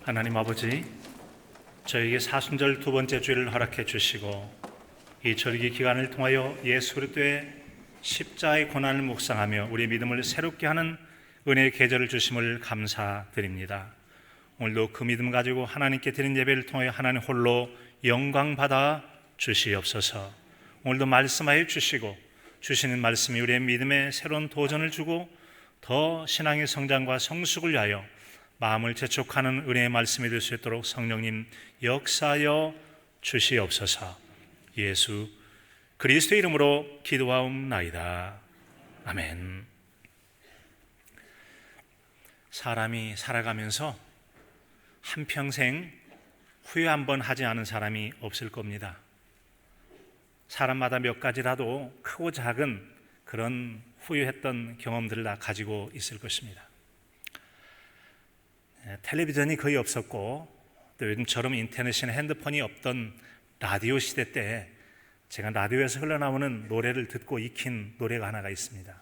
하나님 아버지, 저에게 사순절 두 번째 주일을 허락해 주시고 이 절기 기간을 통하여 예수 그리스도의 십자가의 고난을 묵상하며 우리 믿음을 새롭게 하는 은혜의 계절을 주심을 감사드립니다. 오늘도 그 믿음 가지고 하나님께 드린 예배를 통하여 하나님 홀로 영광 받아 주시옵소서. 오늘도 말씀하여 주시고 주시는 말씀이 우리의 믿음에 새로운 도전을 주고 더 신앙의 성장과 성숙을 위하여 마음을 재촉하는 은혜의 말씀이 될 수 있도록 성령님 역사하여 주시옵소서. 예수 그리스도의 이름으로 기도하옵나이다. 아멘. 사람이 살아가면서 한평생 후회 한번 하지 않은 사람이 없을 겁니다. 사람마다 몇 가지라도 크고 작은 그런 후회했던 경험들을 다 가지고 있을 것입니다. 텔레비전이 거의 없었고 또 요즘처럼 인터넷이나 핸드폰이 없던 라디오 시대 때 제가 라디오에서 흘러나오는 노래를 듣고 익힌 노래가 하나가 있습니다.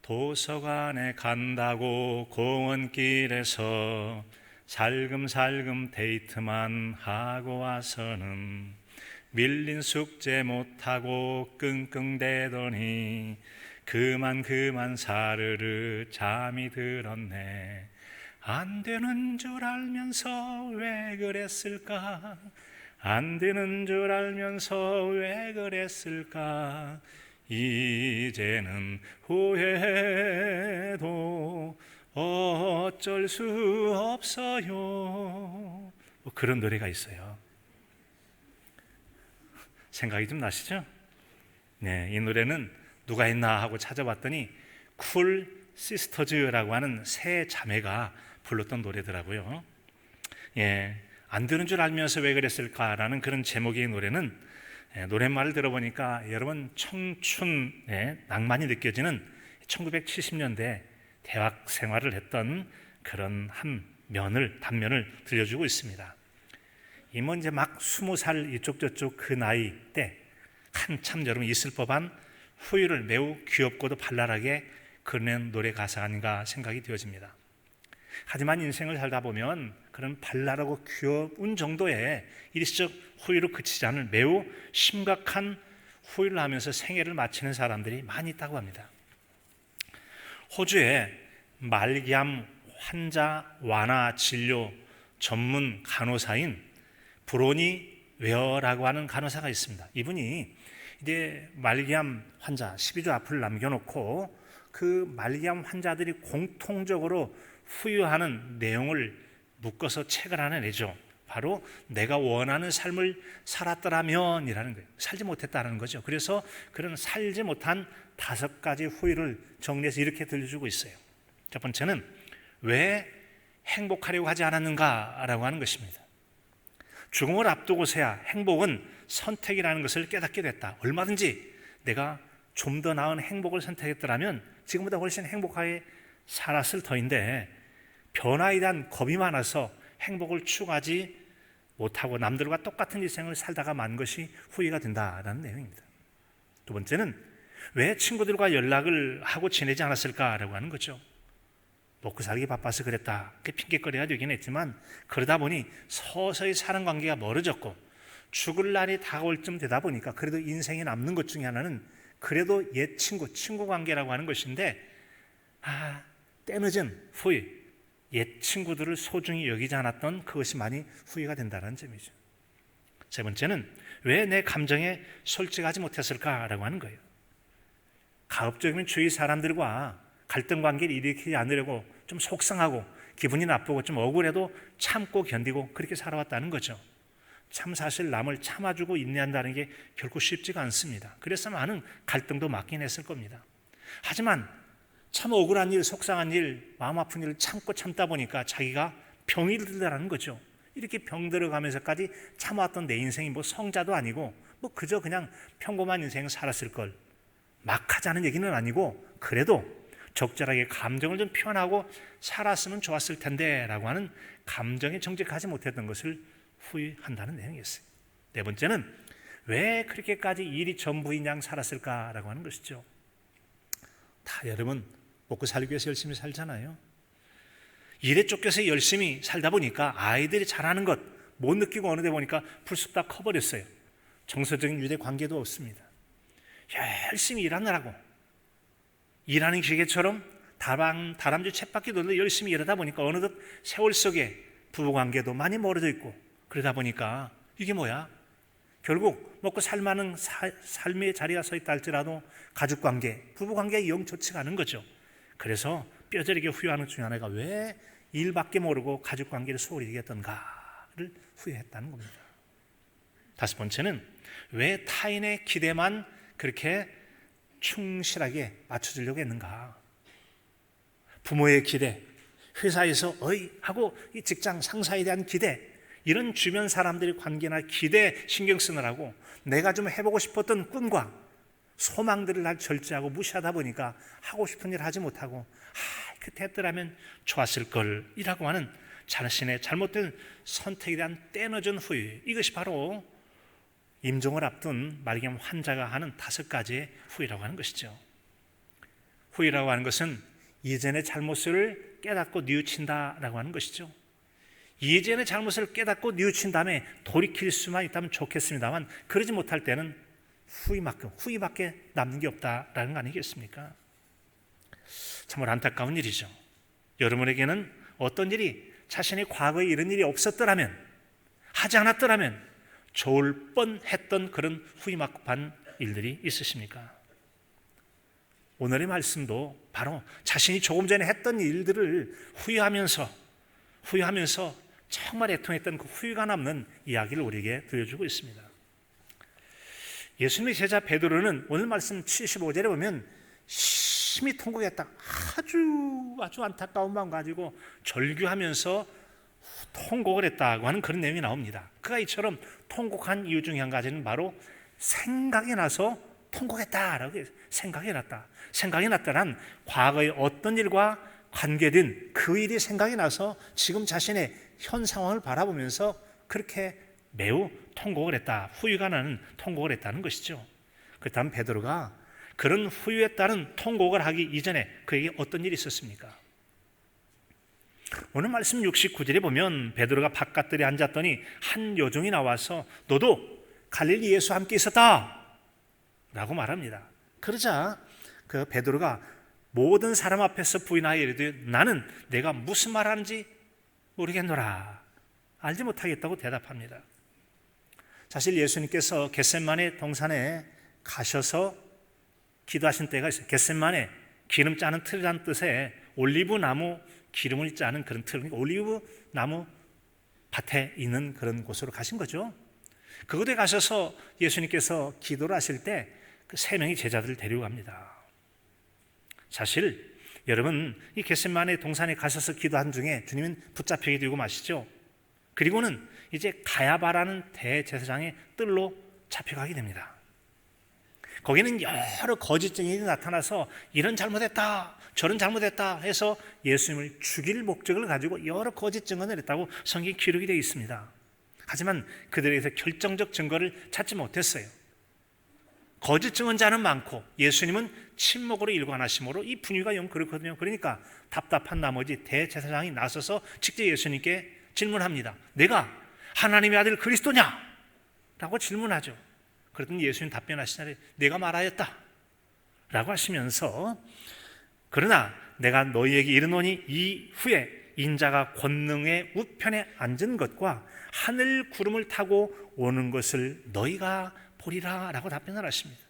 도서관에 간다고 공원길에서 살금살금 데이트만 하고 와서는 밀린 숙제 못하고 끙끙대더니 그만 사르르 잠이 들었네. 안 되는 줄 알면서 왜 그랬을까? 안 되는 줄 알면서 왜 그랬을까? 이제는 후회해도 어쩔 수 없어요. 뭐 그런 노래가 있어요. 생각이 좀 나시죠? 네, 이 노래는 누가 했나 하고 찾아봤더니 쿨 시스터즈라고 하는 세 자매가 불렀던 노래더라고요. 예, 안 되는 줄 알면서 왜 그랬을까라는 그런 제목의 노래는 노랫말을 들어보니까 여러분 청춘의 낭만이 느껴지는 1970년대 대학 생활을 했던 그런 한 단면을 들려주고 있습니다. 이뭐 이제 막 20살 이쪽 저쪽 그 나이 때 한참 여러분 있을 법한 후회를 매우 귀엽고도 발랄하게 그려낸 노래 가사가 아닌가 생각이 되어집니다. 하지만 인생을 살다 보면 그런 발랄하고 귀여운 정도의 일시적 후회로 그치지 않을 매우 심각한 후회를 하면서 생애를 마치는 사람들이 많이 있다고 합니다. 호주에 말기암 환자 완화 진료 전문 간호사인 브로니 웨어라고 하는 간호사가 있습니다. 이분이 이제 말기암 환자 12주 앞을 남겨놓고 그 말기암 환자들이 공통적으로 후유하는 내용을 묶어서 책을 하나 내죠. 바로 내가 원하는 삶을 살았더라면 이라는 거예요. 살지 못했다는 거죠. 그래서 그런 살지 못한 5가지 후유를 정리해서 이렇게 들려주고 있어요. 첫 번째는 왜 행복하려고 하지 않았는가라고 하는 것입니다. 죽음을 앞두고서야 행복은 선택이라는 것을 깨닫게 됐다. 얼마든지 내가 좀 더 나은 행복을 선택했더라면 지금보다 훨씬 행복하게 살았을 터인데 변화에 대한 겁이 많아서 행복을 추구하지 못하고 남들과 똑같은 일생을 살다가 만 것이 후회가 된다라는 내용입니다. 두 번째는 왜 친구들과 연락을 하고 지내지 않았을까라고 하는 거죠. 먹고 살기 바빠서 그랬다. 그 핑계거리가 되긴 했지만 그러다 보니 서서히 사람 관계가 멀어졌고 죽을 날이 다가올 쯤 되다 보니까 그래도 인생에 남는 것 중에 하나는 그래도 옛 친구 관계라고 하는 것인데 때늦은 후회, 옛 친구들을 소중히 여기지 않았던 그것이 많이 후회가 된다는 점이죠. 세 번째는 왜 내 감정에 솔직하지 못했을까라고 하는 거예요. 가급적이면 주위 사람들과 갈등 관계를 일으키지 않으려고 좀 속상하고 기분이 나쁘고 좀 억울해도 참고 견디고 그렇게 살아왔다는 거죠. 참 사실 남을 참아주고 인내한다는 게 결코 쉽지가 않습니다. 그래서 많은 갈등도 맞긴 했을 겁니다. 하지만 참 억울한 일, 속상한 일, 마음 아픈 일을 참다 보니까 자기가 병이 들더라는 거죠. 이렇게 병 들어가면서까지 참아왔던 내 인생이 뭐 성자도 아니고 뭐 그저 그냥 평범한 인생을 살았을 걸 막 하자는 얘기는 아니고 그래도 적절하게 감정을 좀 표현하고 살았으면 좋았을 텐데 라고 하는 감정에 정직하지 못했던 것을 후회한다는 내용이었어요. 네 번째는 왜 그렇게까지 일이 전부인 양 살았을까라고 하는 것이죠. 다 여러분 먹고 살기 위해서 열심히 살잖아요. 일에 쫓겨서 열심히 살다 보니까 아이들이 잘하는 것 못 느끼고 어느 데 보니까 불쑥 다 커버렸어요. 정서적인 유대 관계도 없습니다. 열심히 일하느라고 일하는 기계처럼 다람쥐 쳇바퀴 돌려 열심히 일하다 보니까 어느덧 세월 속에 부부관계도 많이 멀어져 있고, 그러다 보니까 이게 뭐야? 결국 먹고 살만한 삶의 자리가 서 있다 할지라도 가족관계, 부부관계가 영 좋지가 않은 거죠. 그래서 뼈저리게 후회하는 것 중에 하나가 왜 일밖에 모르고 가족관계를 소홀히 여겼던가를 후회했다는 겁니다. 다섯 번째는 왜 타인의 기대만 그렇게 충실하게 맞춰주려고 했는가? 부모의 기대, 회사에서 어이 하고 이 직장 상사에 대한 기대, 이런 주변 사람들의 관계나 기대 신경 쓰느라고 내가 좀 해보고 싶었던 꿈과 소망들을 날 절제하고 무시하다 보니까 하고 싶은 일 하지 못하고 그때 했더라면 좋았을 걸이라고 하는 자신의 잘못된 선택에 대한 떼어준 후회, 이것이 바로 임종을 앞둔 말기암 환자가 하는 5가지의 후회라고 하는 것이죠. 후회라고 하는 것은 이전의 잘못을 깨닫고 뉘우친다라고 하는 것이죠. 이전의 잘못을 깨닫고 뉘우친 다음에 돌이킬 수만 있다면 좋겠습니다만 그러지 못할 때는 후회밖에 남는 게 없다라는 거 아니겠습니까? 정말 안타까운 일이죠. 여러분에게는 어떤 일이 자신의 과거에 이런 일이 없었더라면, 하지 않았더라면 좋을 뻔했던 그런 후회만 일들이 있으십니까? 오늘의 말씀도 바로 자신이 조금 전에 했던 일들을 후회하면서 정말 애통했던 그 후회가 남는 이야기를 우리에게 들려주고 있습니다. 예수님의 제자 베드로는 오늘 말씀 75절에 보면 심히 통곡했다. 아주 안타까운 마음 가지고 절규하면서 통곡을 했다고 하는 그런 내용이 나옵니다. 그가 이처럼 통곡한 이유 중에 한 가지는 바로 생각이 나서 통곡했다라고 해요. 생각이 났다란 과거의 어떤 일과 관계된 그 일이 생각이 나서 지금 자신의 현 상황을 바라보면서 그렇게 매우 통곡을 했다. 후회가 나는 통곡을 했다는 것이죠. 그렇다면 베드로가 그런 후회에 따른 통곡을 하기 이전에 그에게 어떤 일이 있었습니까? 오늘 말씀 69절에 보면 베드로가 바깥들에 앉았더니 한 여종이 나와서 너도 갈릴리 예수와 함께 있었다 라고 말합니다. 그러자 그 베드로가 모든 사람 앞에서 부인하여 이르되 나는 내가 무슨 말하는지 모르겠노라, 알지 못하겠다고 대답합니다. 사실 예수님께서 겟세마네 동산에 가셔서 기도하신 때가 있어요. 겟세마네, 기름 짜는 틀이라는 뜻의 올리브 나무 기름을 짜는 그런 틀, 올리브 나무 밭에 있는 그런 곳으로 가신 거죠. 그곳에 가셔서 예수님께서 기도를 하실 때 그 3명의 제자들을 데리고 갑니다. 사실 여러분, 이 겟세마네 동산에 가셔서 기도한 중에 주님은 붙잡히게 되고 마시죠. 그리고는 이제 가야바라는 대제사장의 뜰로 잡혀가게 됩니다. 거기는 여러 거짓 증인이 나타나서 이런 잘못했다, 저런 잘못했다 해서 예수님을 죽일 목적을 가지고 여러 거짓 증언을 했다고 성경에 기록이 되어 있습니다. 하지만 그들에게서 결정적 증거를 찾지 못했어요. 거짓 증언자는 많고 예수님은 침묵으로 일관하심으로 이 분위기가 영 그렇거든요. 그러니까 답답한 나머지 대제사장이 나서서 직접 예수님께 질문합니다. 내가 하나님의 아들 그리스도냐? 라고 질문하죠. 그랬더니 예수님 답변하시자니 내가 말하였다 라고 하시면서 그러나 내가 너희에게 이르노니 이후에 인자가 권능의 우편에 앉은 것과 하늘 구름을 타고 오는 것을 너희가 보리라 라고 답변을 하십니다.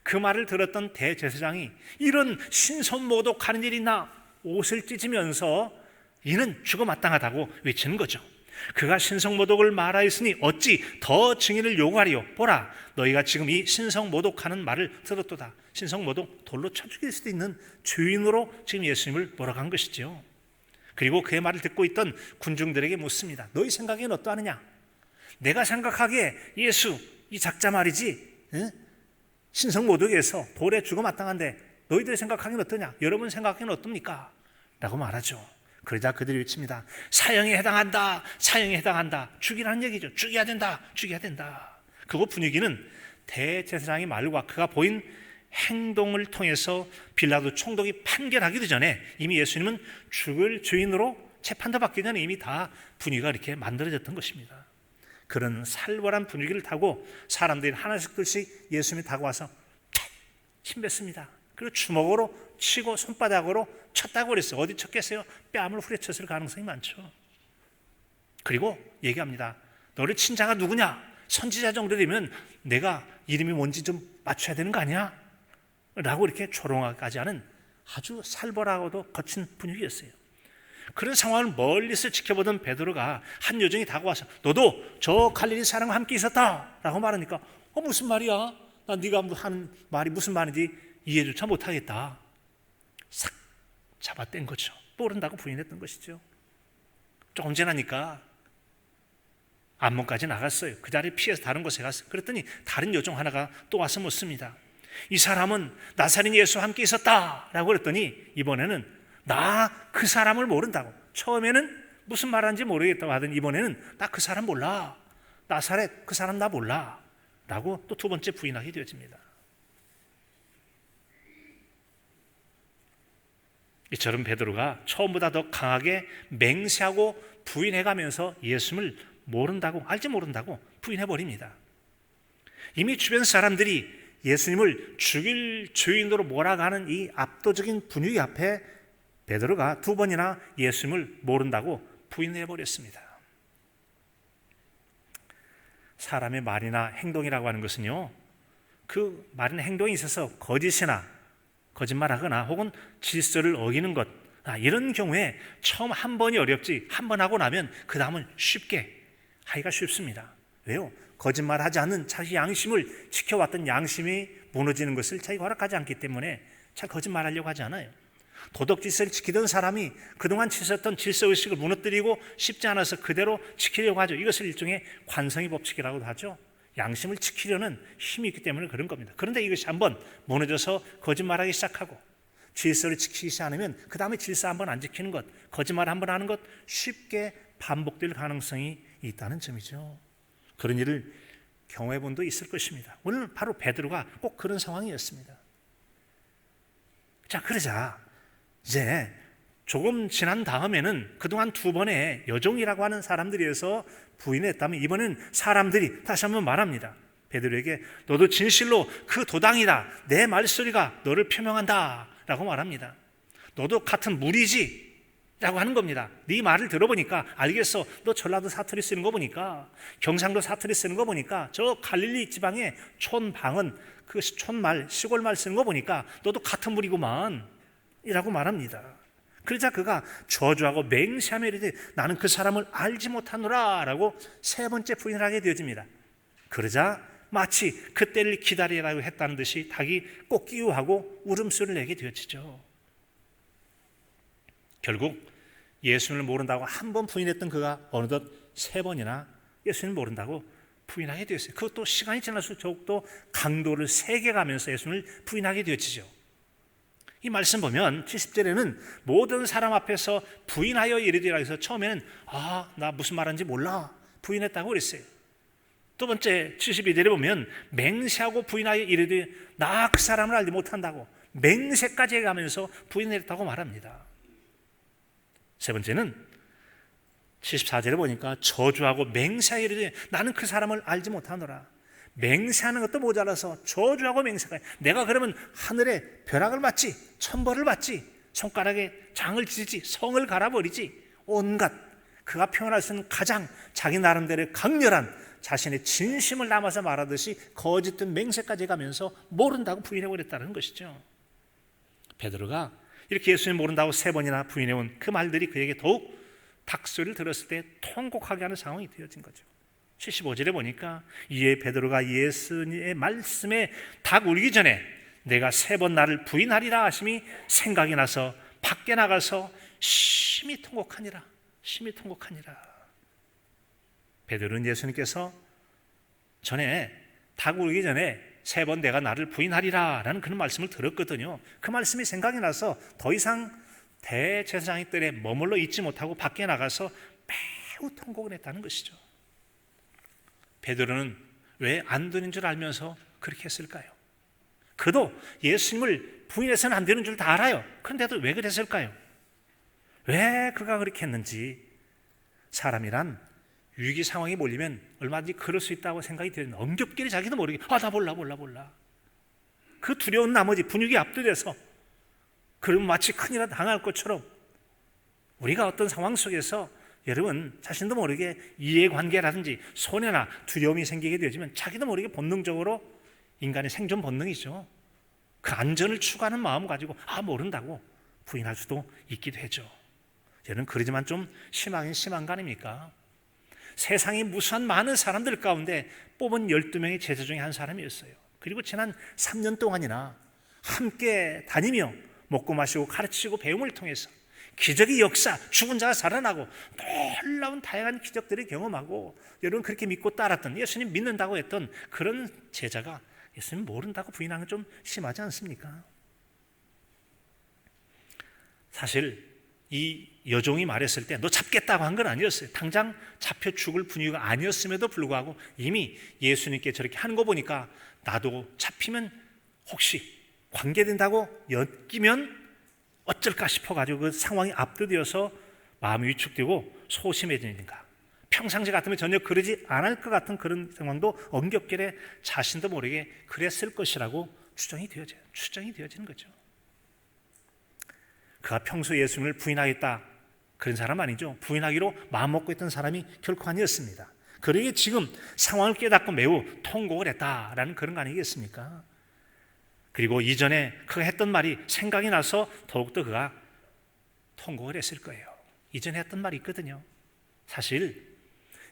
그 말을 들었던 대제사장이 이런 신선모독하는 일이 있나 옷을 찢으면서 이는 죽어 마땅하다고 외치는 거죠. 그가 신성모독을 말하였으니 어찌 더 증인을 요구하리요? 보라, 너희가 지금 이 신성모독하는 말을 들었도다. 신성모독, 돌로 쳐 죽일 수도 있는 죄인으로 지금 예수님을 몰아간 것이죠. 그리고 그의 말을 듣고 있던 군중들에게 묻습니다. 너희 생각에는 어떠하느냐? 내가 생각하기에 예수 이 작자 말이지, 신성모독에서 돌에 죽어 마땅한데 너희들 생각하기는 어떠냐? 여러분 생각하기는 어떻습니까? 라고 말하죠. 그러자 그들이 외칩니다. 사형에 해당한다, 사형에 해당한다. 죽이라는 얘기죠. 죽여야 된다, 죽여야 된다. 그거 분위기는 대제사장의 말과 그가 보인 행동을 통해서 빌라도 총독이 판결하기도 전에 이미 예수님은 죽을 죄인으로 재판도 받기 전에 이미 다 분위기가 이렇게 만들어졌던 것입니다. 그런 살벌한 분위기를 타고 사람들이 하나씩 둘씩 예수님이 다가와서 침뱉습니다. 그리고 주먹으로 치고 손바닥으로 쳤다고 그랬어요. 어디 쳤겠어요? 뺨을 후려쳤을 가능성이 많죠. 그리고 얘기합니다. 너를 친 자가 누구냐? 선지자 정도 되면 내가 이름이 뭔지 좀 맞춰야 되는 거 아니야? 라고 이렇게 조롱하기까지 하는 아주 살벌하고도 거친 분위기였어요. 그런 상황을 멀리서 지켜보던 베드로가 한 여종이 다가와서 너도 저 갈릴리 사람과 함께 있었다 라고 말하니까 무슨 말이야? 난 네가 하는 말이 무슨 말인지 이해조차 못하겠다. 싹 잡아뗀 거죠. 모른다고 부인했던 것이죠. 조금 지나니까 암문까지 나갔어요. 그 자리에 피해서 다른 곳에 갔어요. 그랬더니 다른 여종 하나가 또 와서 묻습니다. 이 사람은 나사렛 예수와 함께 있었다 라고 그랬더니 이번에는 나 그 사람을 모른다고. 처음에는 무슨 말하는지 모르겠다고 하더니 이번에는 나 그 사람 몰라. 나사렛 그 사람 나 몰라 라고 또 두 번째 부인하게 되어집니다. 이처럼 베드로가 처음보다 더 강하게 맹세하고 부인해가면서 예수님을 모른다고, 알지 모른다고 부인해버립니다. 이미 주변 사람들이 예수님을 죽일 죄인으로 몰아가는 이 압도적인 분위기 앞에 베드로가 두 번이나 예수님을 모른다고 부인해버렸습니다. 사람의 말이나 행동이라고 하는 것은요, 그 말이나 행동에 있어서 거짓이나 거짓말하거나 혹은 질서를 어기는 것, 이런 경우에 처음 한 번이 어렵지 한 번 하고 나면 그 다음은 쉽게 하기가 쉽습니다. 왜요? 거짓말하지 않는 자기 양심을 지켜왔던 양심이 무너지는 것을 자기가 허락하지 않기 때문에 잘 거짓말하려고 하지 않아요. 도덕 질서를 지키던 사람이 그동안 지켰던 질서의식을 무너뜨리고 쉽지 않아서 그대로 지키려고 하죠. 이것을 일종의 관성의 법칙이라고도 하죠. 양심을 지키려는 힘이 있기 때문에 그런 겁니다. 그런데 이것이 한번 무너져서 거짓말하기 시작하고 질서를 지키기 시작하면 그 다음에 질서 한번 안 지키는 것, 거짓말 한번 하는 것 쉽게 반복될 가능성이 있다는 점이죠. 그런 일을 경험해 본 도 있을 것입니다. 오늘 바로 베드로가 꼭 그런 상황이었습니다. 자, 그러자 이제 조금 지난 다음에는 그동안 두 번의 여종이라고 하는 사람들이어서 부인했다면 이번엔 사람들이 다시 한번 말합니다. 베드로에게 너도 진실로 그 도당이다. 내 말소리가 너를 표명한다 라고 말합니다. 너도 같은 무리지 라고 하는 겁니다. 네 말을 들어보니까 알겠어. 너 전라도 사투리 쓰는 거 보니까, 경상도 사투리 쓰는 거 보니까, 저 갈릴리 지방의 촌방언, 그 촌말, 시골말 쓰는 거 보니까 너도 같은 무리구만 이라고 말합니다. 그러자 그가 저주하고 맹세하며 이르되 나는 그 사람을 알지 못하노라 라고 세 번째 부인을 하게 되어집니다. 그러자 마치 그때를 기다리라고 했다는 듯이 닭이 꼬끼우하고 울음소리를 내게 되어지죠. 결국 예수님을 모른다고 한 번 부인했던 그가 어느덧 세 번이나 예수님을 모른다고 부인하게 되었어요. 그것도 시간이 지날수록 더욱더 강도를 세게 가면서 예수님을 부인하게 되어지죠. 이 말씀 보면 70절에는 모든 사람 앞에서 부인하여 이르리라 해서 처음에는 나 무슨 말하는지 몰라 부인했다고 그랬어요. 두 번째 72절에 보면 맹세하고 부인하여 이르되 나 그 사람을 알지 못한다고 맹세까지 해가면서 부인했다고 말합니다. 세 번째는 74절에 보니까 저주하고 맹세하여 이르되 나는 그 사람을 알지 못하노라. 맹세하는 것도 모자라서 저주하고 맹세하여 내가 그러면 하늘에 벼락을 맞지, 천벌을 받지, 손가락에 장을 치지, 성을 갈아버리지, 온갖 그가 표현할 수 있는 가장 자기 나름대로 강렬한 자신의 진심을 담아서 말하듯이 거짓된 맹세까지 가면서 모른다고 부인해버렸다는 것이죠. 베드로가 이렇게 예수님 모른다고 세 번이나 부인해온 그 말들이 그에게 더욱 닭소리를 들었을 때 통곡하게 하는 상황이 되어진 거죠. 75절에 보니까 이에 베드로가 예수님의 말씀에 닭 울기 전에 내가 세 번 나를 부인하리라 하심이 생각이 나서 밖에 나가서 심히 통곡하니라. 심히 통곡하니라. 베드로는 예수님께서 전에 닭 울기 전에 세 번 내가 나를 부인하리라 라는 그런 말씀을 들었거든요. 그 말씀이 생각이 나서 더 이상 대제사장의 뜰에 머물러 있지 못하고 밖에 나가서 매우 통곡을 했다는 것이죠. 베드로는 왜 안 되는 줄 알면서 그렇게 했을까요? 그도 예수님을 부인해서는 안 되는 줄 다 알아요. 그런데도 왜 그랬을까요? 왜 그가 그렇게 했는지. 사람이란 위기 상황이 몰리면 얼마든지 그럴 수 있다고 생각이 되는, 엄격하게 자기도 모르게 나 몰라. 그 두려운 나머지 분위기 압도돼서, 그러면 마치 큰일 당할 것처럼 우리가 어떤 상황 속에서 여러분 자신도 모르게 이해관계라든지 손해나 두려움이 생기게 되지만 자기도 모르게 본능적으로, 인간의 생존 본능이죠, 그 안전을 추구하는 마음 가지고 모른다고 부인할 수도 있기도 하죠. 여러분 그러지만 좀 심하긴 심한 거 아닙니까? 세상에 무수한 많은 사람들 가운데 뽑은 12명의 제자 중에 한 사람이었어요. 그리고 지난 3년 동안이나 함께 다니며 먹고 마시고 가르치고 배움을 통해서 기적의 역사, 죽은 자가 살아나고 놀라운 다양한 기적들을 경험하고, 여러분 그렇게 믿고 따랐던, 예수님 믿는다고 했던 그런 제자가 예수님 모른다고 부인하는 건 좀 심하지 않습니까? 사실 이 여종이 말했을 때 너 잡겠다고 한 건 아니었어요. 당장 잡혀 죽을 분위기가 아니었음에도 불구하고 이미 예수님께 저렇게 하는 거 보니까 나도 잡히면 혹시 관계된다고 엮이면 어쩔까 싶어가지고 그 상황이 압도되어서 마음이 위축되고 소심해지니까, 평상시 같으면 전혀 그러지 않을 것 같은 그런 상황도 엄격하게 자신도 모르게 그랬을 것이라고 추정이 되어지는 거죠. 그가 평소 예수님을 부인하겠다 그런 사람 아니죠. 부인하기로 마음먹고 있던 사람이 결코 아니었습니다. 그러기에 지금 상황을 깨닫고 매우 통곡을 했다라는 그런 거 아니겠습니까? 그리고 이전에 그가 했던 말이 생각이 나서 더욱더 그가 통곡을 했을 거예요. 이전에 했던 말이 있거든요. 사실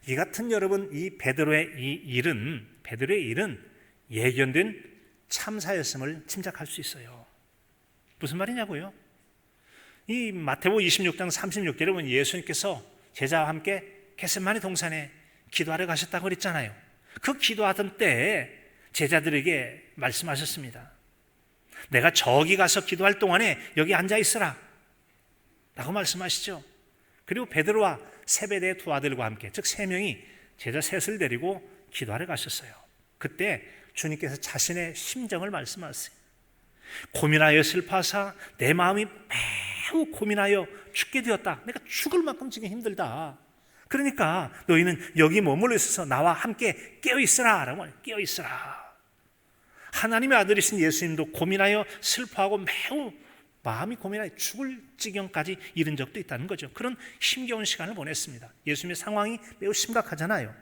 이 같은, 여러분, 이 베드로의 일은 예견된 참사였음을 짐작할 수 있어요. 무슨 말이냐고요? 이 마태복음 26장 36절에 보면 예수님께서 제자와 함께 겟세마네 동산에 기도하러 가셨다고 그랬잖아요. 그 기도하던 때에 제자들에게 말씀하셨습니다. 내가 저기 가서 기도할 동안에 여기 앉아 있으라 라고 말씀하시죠. 그리고 베드로와 세베대의 두 아들과 함께, 즉 3명이 제자 셋을 데리고 기도하러 가셨어요. 그때 주님께서 자신의 심정을 말씀하세요. 고민하여 슬퍼하사 내 마음이 매우 고민하여 죽게 되었다. 내가 죽을 만큼 지금 힘들다. 그러니까 너희는 여기 머물러 있어서 나와 함께 깨어있으라 라고 말해요. 깨어있으라. 하나님의 아들이신 예수님도 고민하여 슬퍼하고 매우 마음이 고민하여 죽을 지경까지 이른 적도 있다는 거죠. 그런 힘겨운 시간을 보냈습니다. 예수님의 상황이 매우 심각하잖아요.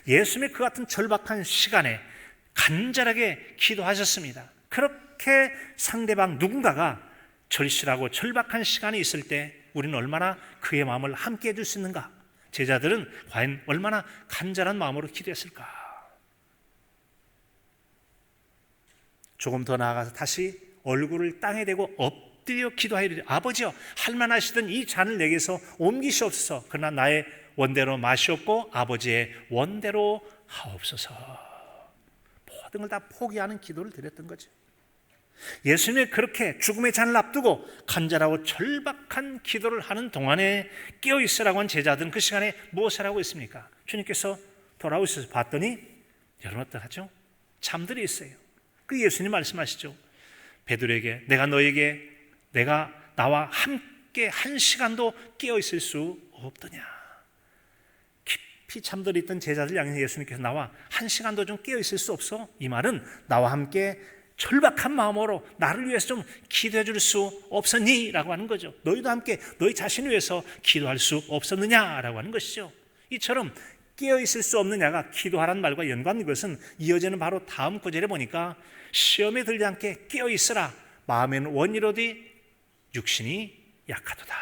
예수님의 그 같은 절박한 시간에 간절하게 기도하셨습니다. 그렇게 상대방 누군가가 절실하고 절박한 시간이 있을 때 우리는 얼마나 그의 마음을 함께 해줄 수 있는가? 제자들은 과연 얼마나 간절한 마음으로 기도했을까? 조금 더 나아가서 다시 얼굴을 땅에 대고 엎드려 기도하여 이르되 아버지여 할만하시던 이 잔을 내게서 옮기시옵소서. 그러나 나의 원대로 마시옵고 아버지의 원대로 하옵소서. 모든 걸 다 포기하는 기도를 드렸던 거죠. 예수님이 그렇게 죽음의 잔을 앞두고 간절하고 절박한 기도를 하는 동안에 깨어있으라고 한 제자들은 그 시간에 무엇을 하고 있습니까? 주님께서 돌아오셔서 봤더니 여러분 어떡하죠? 잠들어 있어요. 그 예수님 말씀하시죠. 베드로에게 내가 나와 함께 한 시간도 깨어있을 수 없더냐. 깊이 잠들어 있던 제자들 향해 예수님께서 나와 한 시간도 좀 깨어있을 수 없어? 이 말은 나와 함께 절박한 마음으로 나를 위해서 좀 기도해 줄 수 없었니? 라고 하는 거죠. 너희도 함께 너희 자신을 위해서 기도할 수 없었느냐? 라고 하는 것이죠. 이처럼 깨어있을 수 없느냐가 기도하라는 말과 연관된 것은 이어지는 바로 다음 구절에 보니까 시험에 들지 않게 깨어있으라. 마음에는 원이로되 육신이 약하도다.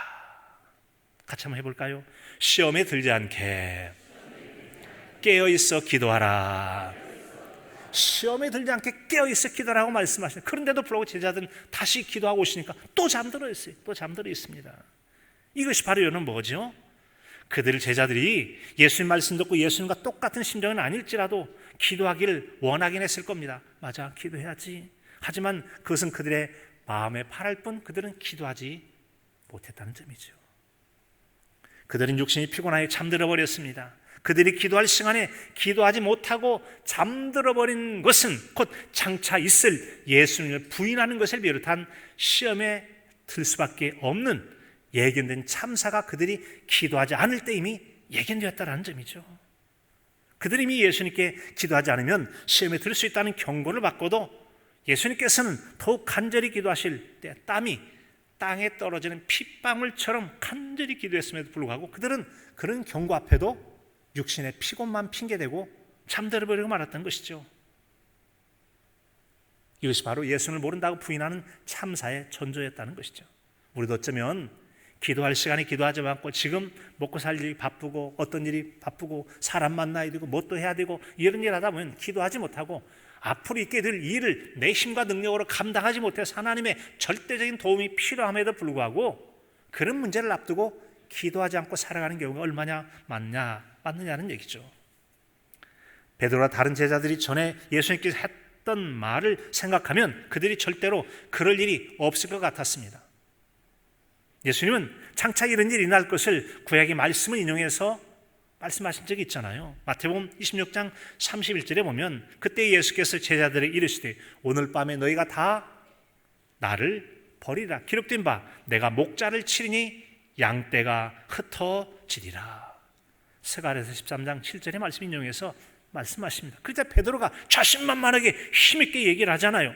같이 한번 해볼까요? 시험에 들지 않게 깨어있어 기도하라. 시험에 들지 않게 깨어있어 기도하라고 말씀하시는. 그런데도 불구하고 제자들은 다시 기도하고 오시니까 또 잠들어 있어요. 또 잠들어 있습니다. 이것이 바로 여러분 뭐죠? 그들 제자들이 예수님 말씀 듣고 예수님과 똑같은 심정은 아닐지라도 기도하기를 원하긴 했을 겁니다. 맞아, 기도해야지. 하지만 그것은 그들의 마음에 바랄 뿐 그들은 기도하지 못했다는 점이죠. 그들은 육신이 피곤하여 잠들어 버렸습니다. 그들이 기도할 시간에 기도하지 못하고 잠들어 버린 것은 곧 장차 있을 예수님을 부인하는 것을 비롯한 시험에 들 수밖에 없는 예견된 참사가 그들이 기도하지 않을 때 이미 예견되었다는 점이죠. 그들이 이미 예수님께 기도하지 않으면 시험에 들 수 있다는 경고를 받고도 예수님께서는 더욱 간절히 기도하실 때 땀이 땅에 떨어지는 핏방울처럼 간절히 기도했음에도 불구하고 그들은 그런 경고 앞에도 육신의 피곤만 핑계대고 잠들어버리고 말았던 것이죠. 이것이 바로 예수님을 모른다고 부인하는 참사의 전조였다는 것이죠. 우리도 어쩌면 기도할 시간에 기도하지 않고 지금 먹고 살 일이 바쁘고 어떤 일이 바쁘고 사람 만나야 되고 뭣도 해야 되고 이런 일 하다 보면 기도하지 못하고 앞으로 있게 될 일을 내 힘과 능력으로 감당하지 못해서 하나님의 절대적인 도움이 필요함에도 불구하고 그런 문제를 앞두고 기도하지 않고 살아가는 경우가 얼마나 많느냐는 얘기죠. 베드로와 다른 제자들이 전에 예수님께서 했던 말을 생각하면 그들이 절대로 그럴 일이 없을 것 같았습니다. 예수님은 장차 이런 일이 일어날 것을 구약의 말씀을 인용해서 말씀하신 적이 있잖아요. 마태복음 26장 31절에 보면 그때 예수께서 제자들에게 이르시되 오늘 밤에 너희가 다 나를 버리라. 기록된 바 내가 목자를 치리니 양떼가 흩어지리라. 스가랴서 13장 7절의 말씀 인용해서 말씀하십니다. 그러자 베드로가 자신만만하게 힘있게 얘기를 하잖아요.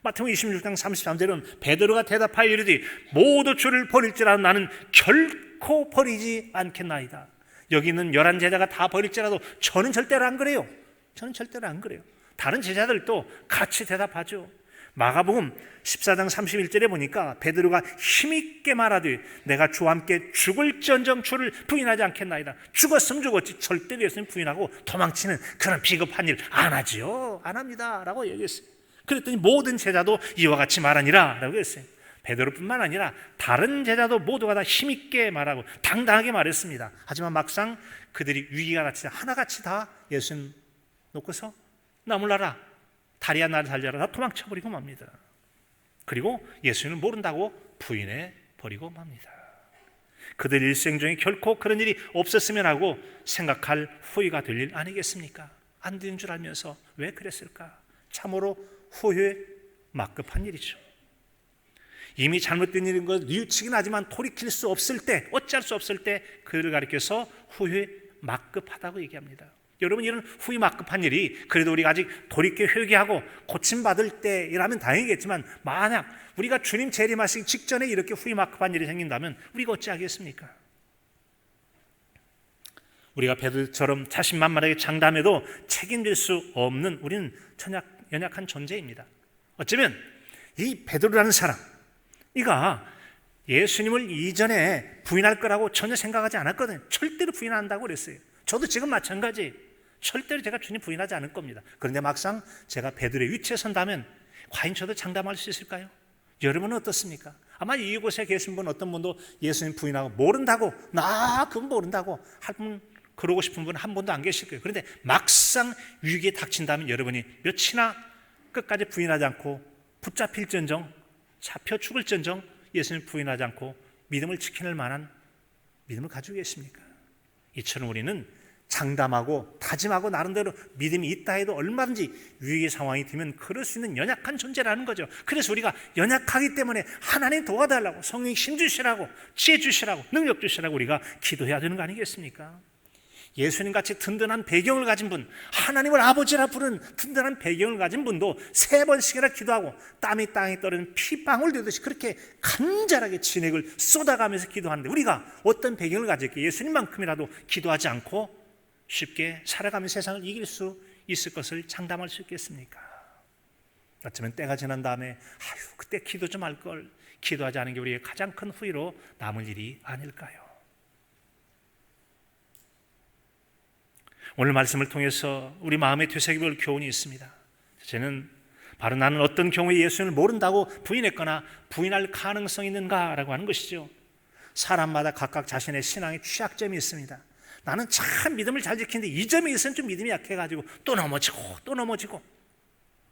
마태복음 26장 33절은 베드로가 대답하여 이르되 모두 주를 버릴지라도 나는 결코 버리지 않겠나이다. 여기 있는 11제자가 다 버릴지라도 저는 절대로 안 그래요. 저는 절대로 안 그래요. 다른 제자들도 같이 대답하죠. 마가복음 14장 31절에 보니까 베드로가 힘있게 말하되 내가 주와 함께 죽을지언정 주를 부인하지 않겠나이다. 죽었으면 죽었지 절대로 예수님 부인하고 도망치는 그런 비겁한 일 안 하지요. 안 합니다 라고 얘기했어요. 그랬더니 모든 제자도 이와 같이 말하니라 라고 했어요. 베드로뿐만 아니라 다른 제자도 모두가 다 힘있게 말하고 당당하게 말했습니다. 하지만 막상 그들이 위기가 닥치자 하나같이 다 예수님 놓고서 나 몰라라, 다리야 나를 살려라, 다 도망쳐버리고 맙니다. 그리고 예수님을 모른다고 부인해 버리고 맙니다. 그들 일생 중에 결코 그런 일이 없었으면 하고 생각할 후회가 될 일 아니겠습니까? 안 되는 줄 알면서 왜 그랬을까? 참으로 후회 막급한 일이죠. 이미 잘못된 일인 것 뉘우치긴 하지만 돌이킬 수 없을 때, 어찌할 수 없을 때 그들을 가리켜서 후회 막급하다고 얘기합니다. 여러분, 이런 후회 막급한 일이 그래도 우리가 아직 돌이켜 회개하고 고침받을 때라면 다행이겠지만 만약 우리가 주님 재림하시기 직전에 이렇게 후회 막급한 일이 생긴다면 우리가 어찌하겠습니까? 우리가 베드로처럼 자신만만하게 장담해도 책임질 수 없는 우리는 연약한 존재입니다. 어쩌면 이 베드로라는 사람, 이가 예수님을 이전에 부인할 거라고 전혀 생각하지 않았거든요. 절대로 부인 안 한다고 그랬어요. 저도 지금 마찬가지. 절대로 제가 주님 부인하지 않을 겁니다. 그런데 막상 제가 베드로의 위치에 선다면 과연 저도 장담할 수 있을까요? 여러분은 어떻습니까? 아마 이곳에 계신 분 어떤 분도 예수님 부인하고 모른다고, 나 그건 모른다고 할 분, 그러고 싶은 분 한 분도 안 계실 거예요. 그런데 막상 위기에 닥친다면 여러분이 몇이나 끝까지 부인하지 않고 붙잡힐지언정, 잡혀 죽을지언정 예수님 부인하지 않고 믿음을 지킬 만한 믿음을 가지고 계십니까? 이처럼 우리는 장담하고 다짐하고 나름대로 믿음이 있다 해도 얼마든지 위기의 상황이 되면 그럴 수 있는 연약한 존재라는 거죠. 그래서 우리가 연약하기 때문에 하나님 도와달라고, 성령 힘 주시라고, 지혜 주시라고, 능력 주시라고 우리가 기도해야 되는 거 아니겠습니까? 예수님같이 든든한 배경을 가진 분, 하나님을 아버지라 부르는 든든한 배경을 가진 분도 3번씩이나 기도하고 땀이 땅에 떨어지는 피방울 되듯이 그렇게 간절하게 진액을 쏟아가면서 기도하는데 우리가 어떤 배경을 가질게 예수님만큼이라도 기도하지 않고 쉽게 살아가며 세상을 이길 수 있을 것을 장담할 수 있겠습니까? 어쩌면 때가 지난 다음에 그때 기도 좀 할 걸, 기도하지 않은 게 우리의 가장 큰 후회로 남을 일이 아닐까요? 오늘 말씀을 통해서 우리 마음에 되새겨볼 교훈이 있습니다. 저는 바로 나는 어떤 경우에 예수님을 모른다고 부인했거나 부인할 가능성이 있는가라고 하는 것이죠. 사람마다 각각 자신의 신앙의 취약점이 있습니다. 나는 참 믿음을 잘 지키는데 이 점에 있어서는 좀 믿음이 약해가지고 또 넘어지고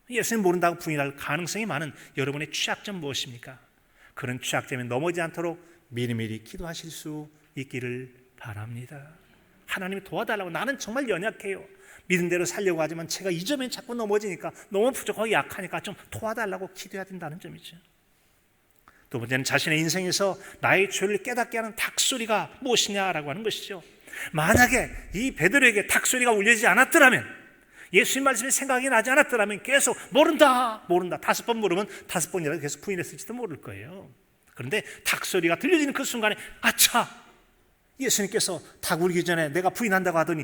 예수님 모른다고 부인할 가능성이 많은 여러분의 취약점 무엇입니까? 그런 취약점에 넘어지지 않도록 미리미리 기도하실 수 있기를 바랍니다. 하나님이 도와달라고. 나는 정말 연약해요. 믿은 대로 살려고 하지만 제가 이 점에 자꾸 넘어지니까 너무 부족하고 약하니까 좀 도와달라고 기도해야 된다는 점이죠. 두 번째는 자신의 인생에서 나의 죄를 깨닫게 하는 닭소리가 무엇이냐라고 하는 것이죠. 만약에 이 베드로에게 닭소리가 울리지 않았더라면, 예수님 말씀이 생각이 나지 않았더라면 계속 모른다 5번 물으면 5번이라도 계속 부인했을지도 모를 거예요. 그런데 닭소리가 들려지는 그 순간에 아차, 예수님께서 닭 울기 전에 내가 부인한다고 하더니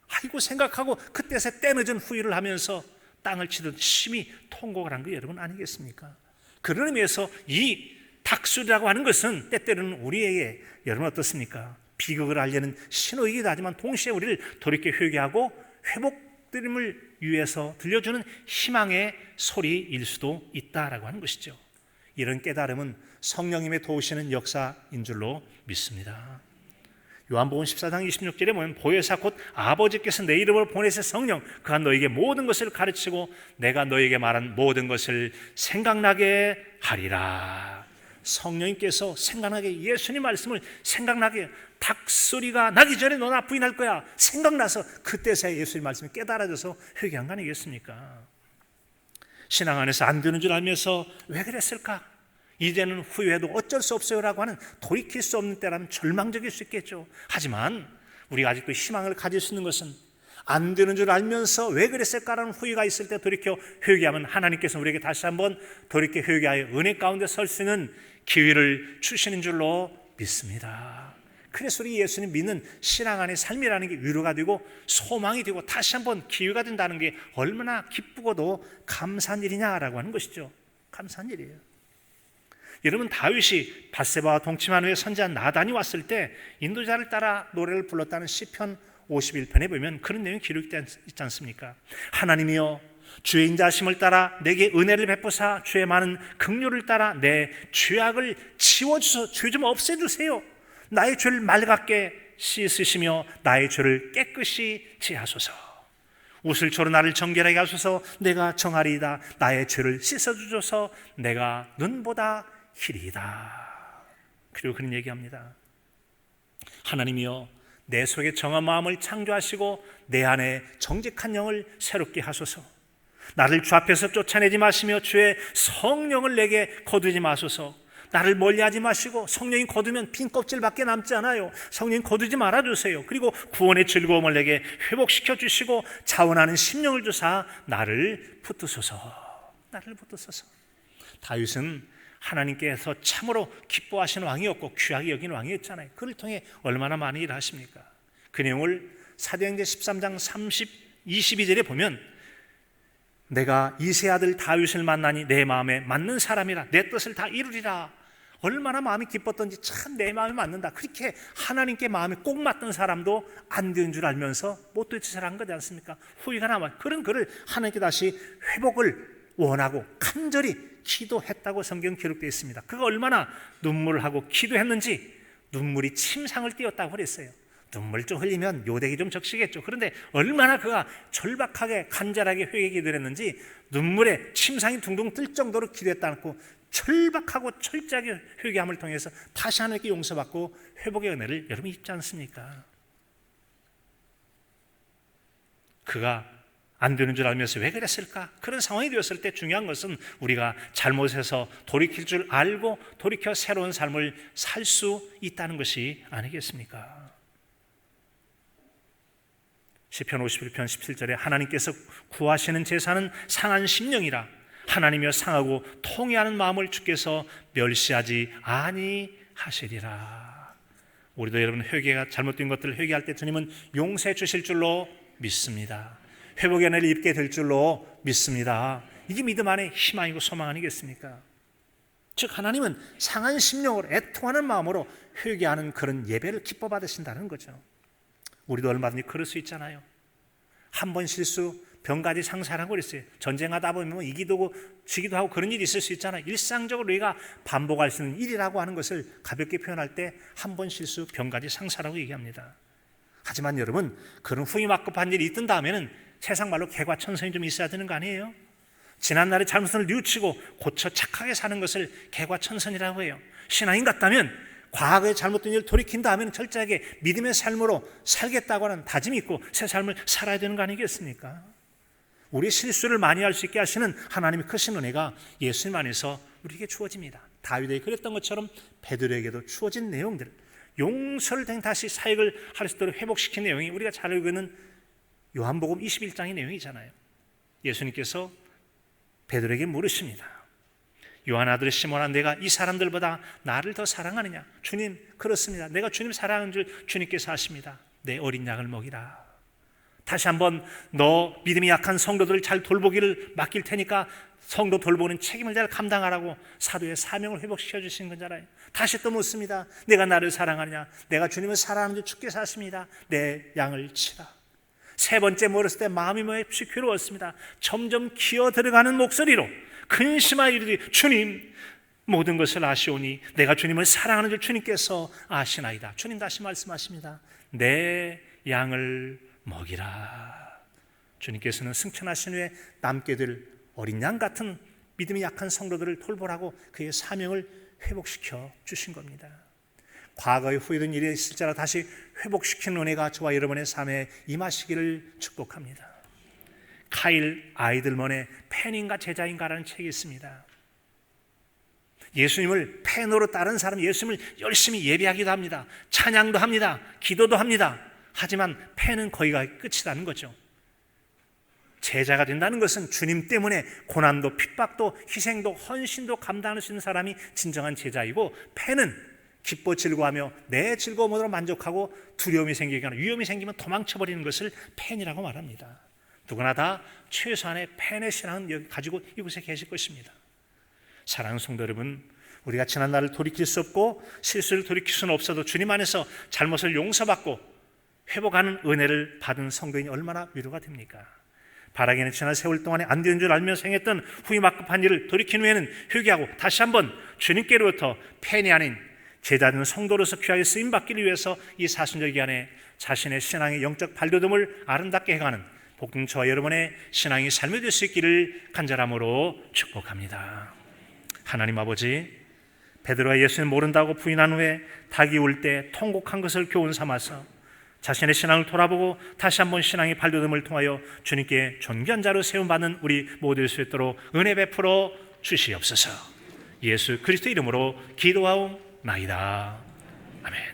아이고 생각하고 그때서 때늦은 후회를 하면서 땅을 치듯 심히 통곡을 한 거 여러분 아니겠습니까? 그런 의미에서 이 닭소리라고 하는 것은 때때로는 우리에게 여러분 어떻습니까? 비극을 알리는 신호이기도 하지만 동시에 우리를 돌이켜 회개하고 회복됨을 위해서 들려주는 희망의 소리일 수도 있다라고 하는 것이죠. 이런 깨달음은 성령님의 도우시는 역사인 줄로 믿습니다. 요한복음 14장 26절에 보면 보혜사 곧 아버지께서 내 이름으로 보내실 성령 그가 너에게 모든 것을 가르치고 내가 너에게 말한 모든 것을 생각나게 하리라. 성령님께서 생각나게, 예수님 말씀을 생각나게, 닭소리가 나기 전에 너 나 부인할 거야 생각나서 그때서야 예수님 말씀이 깨달아져서 회개한 거 아니겠습니까? 신앙 안에서 안 되는 줄 알면서 왜 그랬을까? 이제는 후회해도 어쩔 수 없어요라고 하는 돌이킬 수 없는 때라면 절망적일 수 있겠죠. 하지만 우리가 아직도 희망을 가질 수 있는 것은 안 되는 줄 알면서 왜 그랬을까라는 후회가 있을 때 돌이켜 회개하면 하나님께서 우리에게 다시 한번 돌이켜 회개하여 은혜 가운데 설 수 있는 기회를 주시는 줄로 믿습니다. 그래서 우리 예수님 믿는 신앙 안의 삶이라는 게 위로가 되고 소망이 되고 다시 한번 기회가 된다는 게 얼마나 기쁘고도 감사한 일이냐라고 하는 것이죠. 감사한 일이에요. 여러분, 다윗이 밧세바와 동침한 후에 선지자 나단이 왔을 때 인도자를 따라 노래를 불렀다는 시편 51편에 보면 그런 내용이 기록되어 있지 않습니까? 하나님이여 주의 인자하심을 따라 내게 은혜를 베푸사 주의 많은 긍휼을 따라 내 죄악을 지워주소. 죄 좀 없애주세요. 나의 죄를 맑게 씻으시며 나의 죄를 깨끗이 제하소서. 우슬초로 나를 정결하게 하소서. 내가 정하리이다. 나의 죄를 씻어주소서. 내가 눈보다 희리이다. 그리고 그런 얘기합니다. 하나님이여 내 속에 정한 마음을 창조하시고 내 안에 정직한 영을 새롭게 하소서. 나를 주 앞에서 쫓아내지 마시며 주의 성령을 내게 거두지 마소서. 나를 멀리하지 마시고 성령이 거두면 빈 껍질밖에 남지 않아요. 성령이 거두지 말아주세요. 그리고 구원의 즐거움을 내게 회복시켜 주시고 자원하는 심령을 주사 나를 붙드소서. 나를 붙드소서. 다윗은 하나님께서 참으로 기뻐하시는 왕이었고 귀하게 여기는 왕이었잖아요. 그를 통해 얼마나 많은 일을 하십니까? 그 내용을 사도행전 13장 22절에 보면 내가 이세 아들 다윗을 만나니 내 마음에 맞는 사람이라 내 뜻을 다 이루리라. 얼마나 마음이 기뻤던지 참 내 마음에 맞는다. 그렇게 하나님께 마음에 꼭 맞던 사람도 안 되는 줄 알면서 못된 짓을 한 거지 않습니까? 후회가 남아. 그런 그를 하나님께 다시 회복을 원하고 간절히 기도했다고 성경 기록되어 있습니다. 그가 얼마나 눈물을 하고 기도했는지 눈물이 침상을 띄었다고 그랬어요. 눈물 좀 흘리면 요대기 좀 적시겠죠. 그런데 얼마나 그가 절박하게 간절하게 회개 기도를 했는지 눈물에 침상이 둥둥 뜰 정도로 기도했다 않고 절박하고 철저하게 회개함을 통해서 다시 하나님께 용서받고 회복의 은혜를 여러분 입지 않습니까? 그가 안 되는 줄 알면서 왜 그랬을까? 그런 상황이 되었을 때 중요한 것은 우리가 잘못해서 돌이킬 줄 알고 돌이켜 새로운 삶을 살 수 있다는 것이 아니겠습니까? 시편 51편 17절에 하나님께서 구하시는 제사는 상한 심령이라 하나님이여 상하고 통회하는 마음을 주께서 멸시하지 아니하시리라. 우리도 여러분 회개가 잘못된 것들을 회개할 때 주님은 용서해 주실 줄로 믿습니다. 회복의 은혜를 입게 될 줄로 믿습니다. 이게 믿음 안에 희망이고 소망 아니겠습니까? 즉 하나님은 상한 심령으로 애통하는 마음으로 회개하는 그런 예배를 기뻐 받으신다는 거죠. 우리도 얼마든지 그럴 수 있잖아요. 한 번 실수 병가지 상사라고 그랬어요. 전쟁하다 보면 이기도 하고 지기도 하고 그런 일이 있을 수 있잖아요. 일상적으로 우리가 반복할 수 있는 일이라고 하는 것을 가볍게 표현할 때 한 번 실수 병가지 상사라고 얘기합니다. 하지만 여러분 그런 후임 막급한 일이 있던 다음에는 세상 말로 개과천선이 좀 있어야 되는 거 아니에요? 지난날의 잘못을 뉘우치고 고쳐 착하게 사는 것을 개과천선이라고 해요. 신앙인 같다면 과거의 잘못된 일을 돌이킨 다음에는 철저하게 믿음의 삶으로 살겠다고 하는 다짐이 있고 새 삶을 살아야 되는 거 아니겠습니까? 우리 실수를 많이 할 수 있게 하시는 하나님의 크신 은혜가 예수님 안에서 우리에게 주어집니다. 다윗에게 그랬던 것처럼 베드로에게도 주어진 내용들, 용서를 통해 다시 사역을 할 수 있도록 회복시킨 내용이 우리가 잘 알고 있는 요한복음 21장의 내용이잖아요. 예수님께서 베드로에게 물으십니다. 요한 아들 시몬아, 내가 이 사람들보다 나를 더 사랑하느냐? 주님, 그렇습니다. 내가 주님 사랑하는 줄 주님께서 아십니다. 내 어린 양을 먹이라. 다시 한번 너 믿음이 약한 성도들을 잘 돌보기를 맡길 테니까 성도 돌보는 책임을 잘 감당하라고 사도의 사명을 회복시켜 주신 거잖아요. 다시 또 묻습니다. 내가 나를 사랑하느냐? 내가 주님을 사랑하는 줄 주께서 아십니다. 내 양을 치라. 세 번째 물었을 때 마음이 몹시 괴로웠습니다. 점점 기어 들어가는 목소리로 근심하여 이르되 주님, 모든 것을 아시오니 내가 주님을 사랑하는 줄 주님께서 아시나이다. 주님 다시 말씀하십니다. 내 양을 먹이라. 주님께서는 승천하신 후에 남게 될 어린 양 같은 믿음이 약한 성도들을 돌보라고 그의 사명을 회복시켜 주신 겁니다. 과거에 후회된 일이 있을지라 다시 회복시키는 은혜가 저와 여러분의 삶에 임하시기를 축복합니다. 카일 아이들먼의 팬인가 제자인가라는 책이 있습니다. 예수님을 팬으로 따른 사람, 예수님을 열심히 예배하기도 합니다. 찬양도 합니다. 기도도 합니다. 하지만 팬은 거기가 끝이라는 거죠. 제자가 된다는 것은 주님 때문에 고난도 핍박도 희생도 헌신도 감당할 수 있는 사람이 진정한 제자이고, 팬은 기뻐 즐거워하며 내 즐거움으로 만족하고 두려움이 생기거나 위험이 생기면 도망쳐버리는 것을 팬이라고 말합니다. 누구나 다 최소한의 팬의 신앙은 여기 가지고 이곳에 계실 것입니다. 사랑하는 성도 여러분, 우리가 지난 날을 돌이킬 수 없고 실수를 돌이킬 수는 없어도 주님 안에서 잘못을 용서받고 회복하는 은혜를 받은 성도인이 얼마나 위로가 됩니까? 바라기는 지난 세월 동안에 안 되는 줄 알면서 행했던 후임합급한 일을 돌이킨 후에는 회개하고 다시 한번 주님께로부터 팬이 아닌 제자된 성도로서 귀하게 쓰임받기를 위해서 이 사순절 기간에 자신의 신앙의 영적 발돋움을 아름답게 해가는 복된 저와 여러분의 신앙이 삶이 될 수 있기를 간절함으로 축복합니다. 하나님 아버지, 베드로가 예수를 모른다고 부인한 후에 닭이 울 때 통곡한 것을 교훈 삼아서 자신의 신앙을 돌아보고 다시 한번 신앙의 발돋움을 통하여 주님께 존귀한 자로 세움받는 우리 모두 될 수 있도록 은혜 베풀어 주시옵소서. 예수 그리스도 이름으로 기도하옵나이다. 아멘.